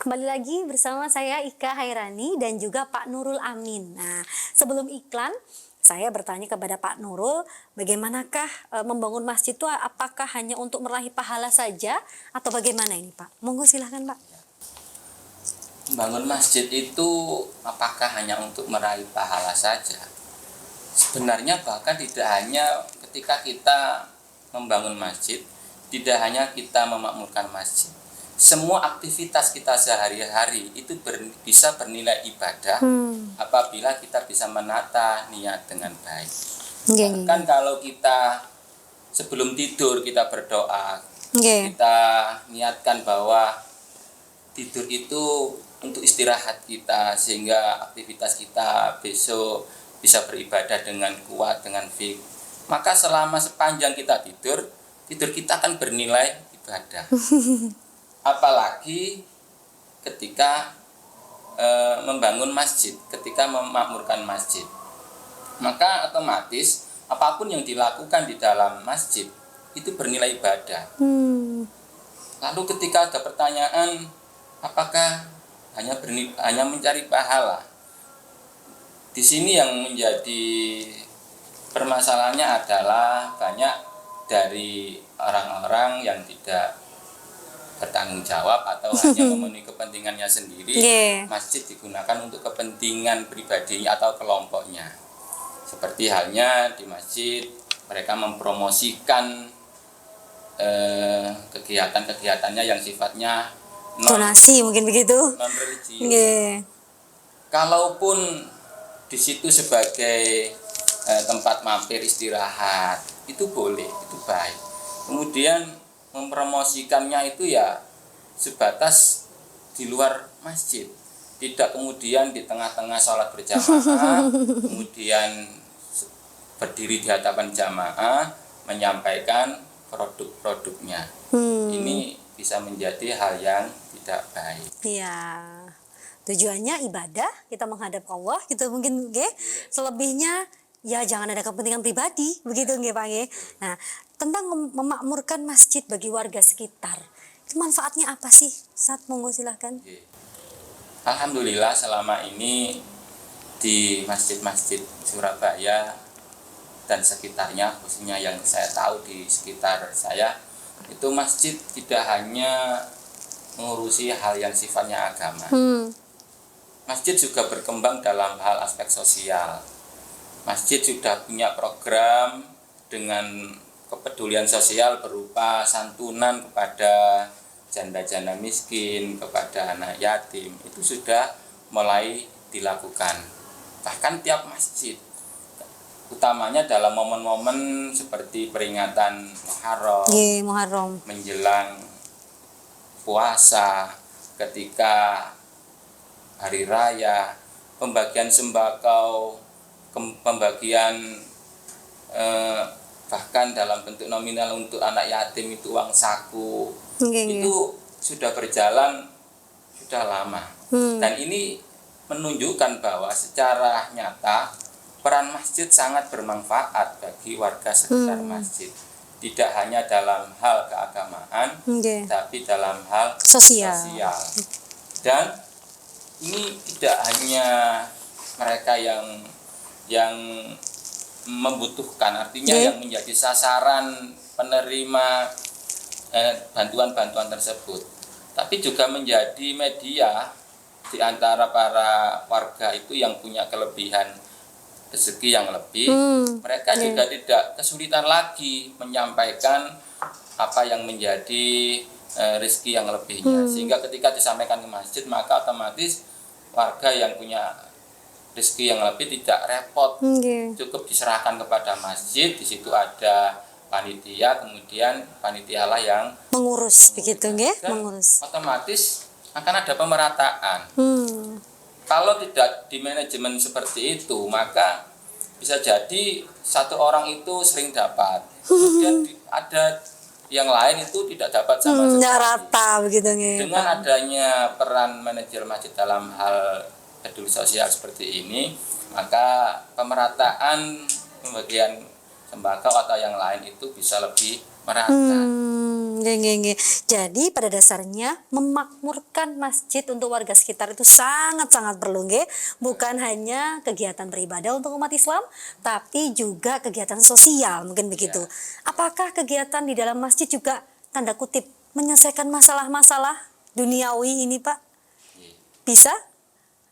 Kembali lagi bersama saya Ika Hairani dan juga Pak Nurul Amin. Nah, sebelum iklan, saya bertanya kepada Pak Nurul, bagaimanakah membangun masjid itu apakah hanya untuk meraih pahala saja atau bagaimana ini Pak? Monggo silahkan Pak. Membangun masjid itu apakah hanya untuk meraih pahala saja? Sebenarnya bahkan tidak hanya ketika kita membangun masjid, tidak hanya kita memakmurkan masjid. Semua aktivitas kita sehari-hari itu bisa bernilai ibadah apabila kita bisa menata niat dengan baik. Bahkan kalau kita sebelum tidur kita berdoa, kita niatkan bahwa tidur itu untuk istirahat kita sehingga aktivitas kita besok bisa beribadah dengan kuat, dengan fit. Maka selama sepanjang kita tidur kita akan bernilai ibadah. Apalagi ketika membangun masjid, ketika memakmurkan masjid. Maka otomatis apapun yang dilakukan di dalam masjid itu bernilai ibadah. Lalu ketika ada pertanyaan, apakah hanya mencari pahala? Di sini yang menjadi permasalahannya adalah banyak dari orang-orang yang tidak bertanggung jawab atau hanya memenuhi kepentingannya sendiri. Masjid digunakan untuk kepentingan pribadi atau kelompoknya. Seperti halnya di masjid mereka mempromosikan kegiatan-kegiatannya yang sifatnya donasi mungkin begitu. Non religius. Kalaupun di situ sebagai tempat mampir istirahat, itu boleh, itu baik. Kemudian mempromosikannya itu ya sebatas di luar masjid, tidak kemudian di tengah-tengah sholat berjamaah kemudian berdiri di hadapan jamaah menyampaikan produk-produknya. Ini bisa menjadi hal yang tidak baik. Iya, tujuannya ibadah, kita menghadap Allah gitu mungkin, selebihnya ya jangan ada kepentingan pribadi, begitu nggih Pak nggih. Nah, tentang memakmurkan masjid bagi warga sekitar, itu manfaatnya apa sih? Monggo silahkan. Alhamdulillah selama ini di masjid-masjid Surabaya dan sekitarnya, khususnya yang saya tahu di sekitar saya, itu masjid tidak hanya mengurusi hal yang sifatnya agama. Masjid juga berkembang dalam hal aspek sosial. Masjid sudah punya program dengan kepedulian sosial berupa santunan kepada janda-janda miskin, kepada anak yatim. Itu sudah mulai dilakukan. Bahkan tiap masjid, utamanya dalam momen-momen seperti peringatan Muharram, menjelang puasa, ketika hari raya, pembagian sembako, pembagian bahkan dalam bentuk nominal untuk anak yatim itu uang saku, itu sudah berjalan sudah lama. Dan ini menunjukkan bahwa secara nyata peran masjid sangat bermanfaat bagi warga sekitar masjid. Tidak hanya dalam hal keagamaan, tapi dalam hal sosial. Dan ini tidak hanya mereka yang membutuhkan, artinya yang menjadi sasaran penerima bantuan-bantuan tersebut, tapi juga menjadi media di antara para warga itu yang punya kelebihan rezeki yang lebih. Mereka juga tidak kesulitan lagi menyampaikan apa yang menjadi rezeki yang lebihnya, sehingga ketika disampaikan ke masjid maka otomatis warga yang punya rezeki yang lebih tidak repot, cukup diserahkan kepada masjid. Di situ ada panitia, kemudian panitialah yang mengurus begitu nggih, mengurus. Otomatis akan ada pemerataan. Kalau tidak di manajemen seperti itu, maka bisa jadi satu orang itu sering dapat, kemudian ada yang lain itu tidak dapat sama sekali. Rata begitu nggih. Dengan adanya peran manajer masjid dalam hal peduli sosial seperti ini, maka pemerataan pembagian sembako atau yang lain itu bisa lebih merata. Nggih. Jadi pada dasarnya memakmurkan masjid untuk warga sekitar itu sangat-sangat perlu nggih. Bukan hanya kegiatan beribadah untuk umat Islam, tapi juga kegiatan sosial mungkin begitu. Apakah kegiatan di dalam masjid juga tanda kutip menyelesaikan masalah-masalah duniawi ini, Pak? Bisa?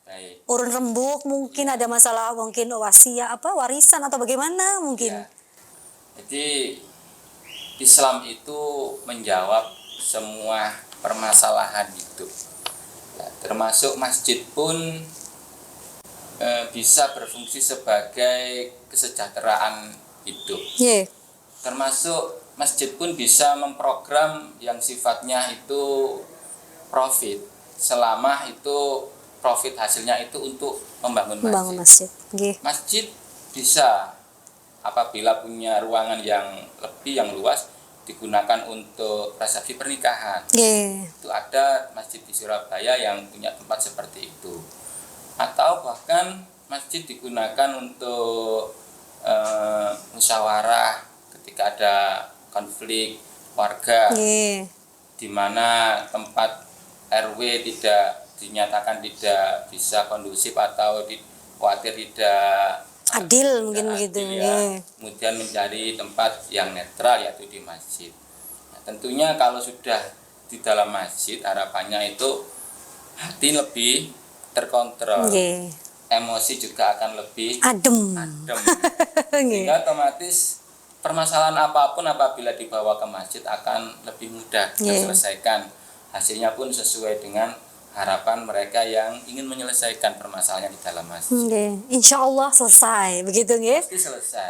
Baik. Urun rembuk mungkin ada masalah mungkin warisan atau bagaimana mungkin. Ya. Jadi Islam itu menjawab semua permasalahan hidup. Ya, termasuk masjid pun bisa berfungsi sebagai kesejahteraan hidup. Yeah. Termasuk masjid pun bisa memprogram yang sifatnya itu profit, selama itu profit hasilnya itu untuk membangun masjid. Masjid bisa apabila punya ruangan yang lebih, yang luas, digunakan untuk resepsi pernikahan. Itu ada masjid di Surabaya yang punya tempat seperti itu. Atau bahkan masjid digunakan untuk musyawarah ketika ada konflik warga, di mana tempat RW dinyatakan tidak bisa kondusif atau khawatir tidak adil mungkin begitu ya. Kemudian mencari tempat yang netral yaitu di masjid. Nah, tentunya kalau sudah di dalam masjid harapannya itu hati lebih terkontrol, emosi juga akan lebih adem. Sehingga otomatis permasalahan apapun apabila dibawa ke masjid akan lebih mudah diselesaikan. Hasilnya pun sesuai dengan harapan mereka yang ingin menyelesaikan permasalahan di dalam masjid. Insya Allah selesai, begitu nggih? Pasti selesai.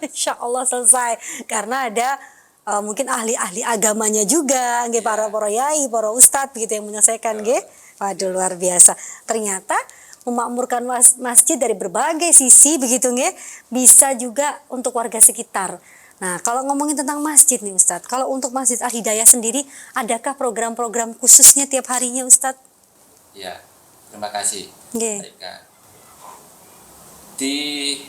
Insya Allah selesai, karena ada mungkin ahli-ahli agamanya juga, nggih, para yai, para ustadz begitu yang menyelesaikan, nggih. Waduh, luar biasa. Ternyata memakmurkan masjid dari berbagai sisi begitu nggih, bisa juga untuk warga sekitar. Nah, kalau ngomongin tentang masjid nih Ustadz, kalau untuk Masjid Al Hidayah sendiri, adakah program-program khususnya tiap harinya Ustadz? Ya, terima kasih. Di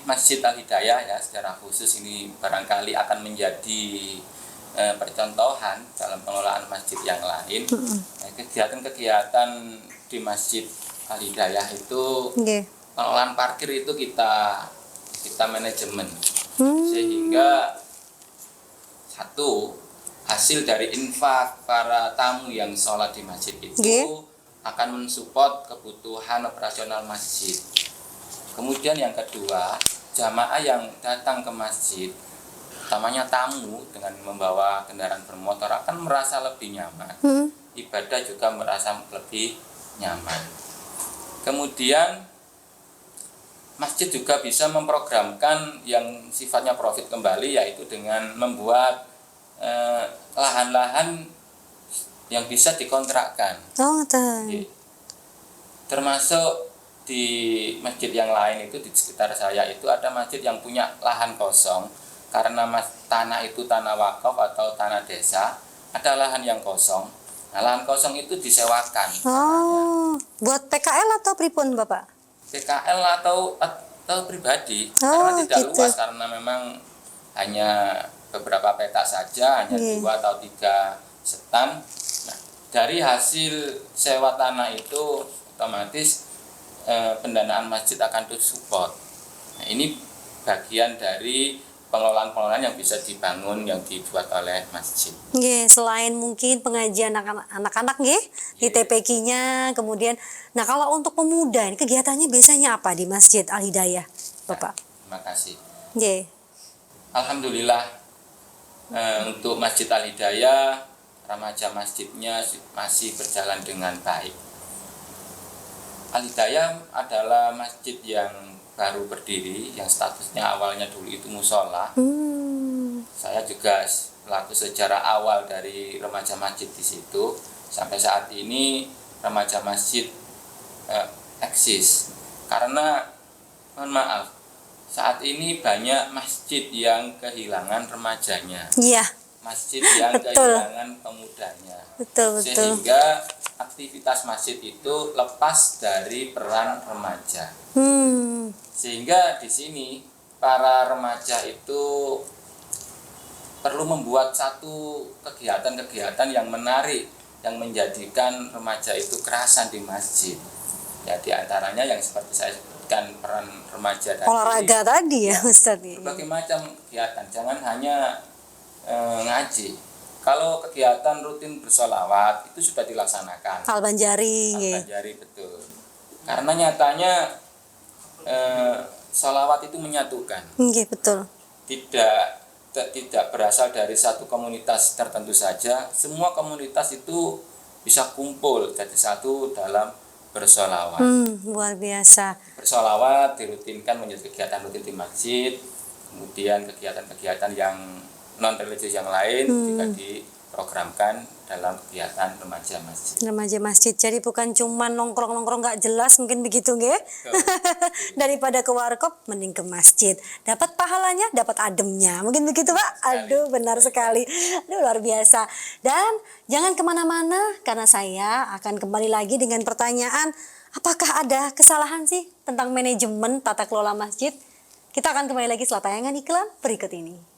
Masjid Al Hidayah ya secara khusus ini barangkali akan menjadi percontohan dalam pengelolaan masjid yang lain. Kegiatan-kegiatan di Masjid Al Hidayah itu pengelolaan parkir itu kita manajemen, sehingga satu, hasil dari infak para tamu yang sholat di masjid itu akan mensupport kebutuhan operasional masjid. Kemudian yang kedua, jamaah yang datang ke masjid, utamanya tamu dengan membawa kendaraan bermotor akan merasa lebih nyaman. Ibadah juga merasa lebih nyaman. Kemudian masjid juga bisa memprogramkan yang sifatnya profit kembali, yaitu dengan membuat lahan-lahan yang bisa dikontrakkan. Termasuk di masjid yang lain itu di sekitar saya itu ada masjid yang punya lahan kosong karena tanah itu tanah wakaf atau tanah desa, ada lahan yang kosong. Nah, lahan kosong itu disewakan. Buat PKL atau pripun Bapak? PKL atau pribadi, karena tidak luas, karena memang hanya beberapa petak saja, hanya 2 atau 3 setan. Nah, dari hasil sewa tanah itu otomatis pendanaan masjid akan support. Nah, ini bagian dari pengelolaan yang bisa dibangun yang dibuat oleh masjid. Selain mungkin pengajian anak-anak di TPQ-nya, kemudian nah kalau untuk pemuda ini kegiatannya biasanya apa di Masjid Al Hidayah, Bapak? Terima kasih. Alhamdulillah untuk Masjid Al Hidayah remaja masjidnya masih berjalan dengan baik. Al Hidayah adalah masjid yang baru berdiri, yang statusnya awalnya dulu itu musola. Saya juga pelaku sejarah awal dari remaja masjid di situ. Sampai saat ini remaja masjid eksis. Karena mohon maaf, saat ini banyak masjid yang kehilangan remajanya. Masjid yang kehilangan pemudanya. Sehingga aktivitas masjid itu lepas dari peran remaja. Sehingga di sini para remaja itu perlu membuat satu kegiatan-kegiatan yang menarik, yang menjadikan remaja itu kerasan di masjid. Ya di antaranya yang seperti saya sebutkan peran remaja tadi. Olahraga tadi ya Ustaz. Berbagai macam kegiatan, jangan hanya ngaji. Kalau kegiatan rutin bersolawat itu sudah dilaksanakan. Al-Banjari. Al-Banjari betul. Karena nyatanya solawat itu menyatukan. Nggih, betul. Tidak berasal dari satu komunitas tertentu saja. Semua komunitas itu bisa kumpul jadi satu dalam bersolawat. Luar biasa. Bersolawat dirutinkan menjadi kegiatan rutin di masjid. Kemudian kegiatan-kegiatan yang non religius yang lain juga diprogramkan dalam kegiatan remaja masjid. Remaja masjid. Jadi bukan cuma nongkrong-nongkrong nggak jelas mungkin begitu nggih. Daripada ke warkop mending ke masjid. Dapat pahalanya, dapat ademnya. Mungkin begitu Pak? Aduh benar sekali. Aduh luar biasa. Dan jangan kemana-mana karena saya akan kembali lagi dengan pertanyaan, apakah ada kesalahan sih tentang manajemen tata kelola masjid? Kita akan kembali lagi setelah tayangan iklan berikut ini.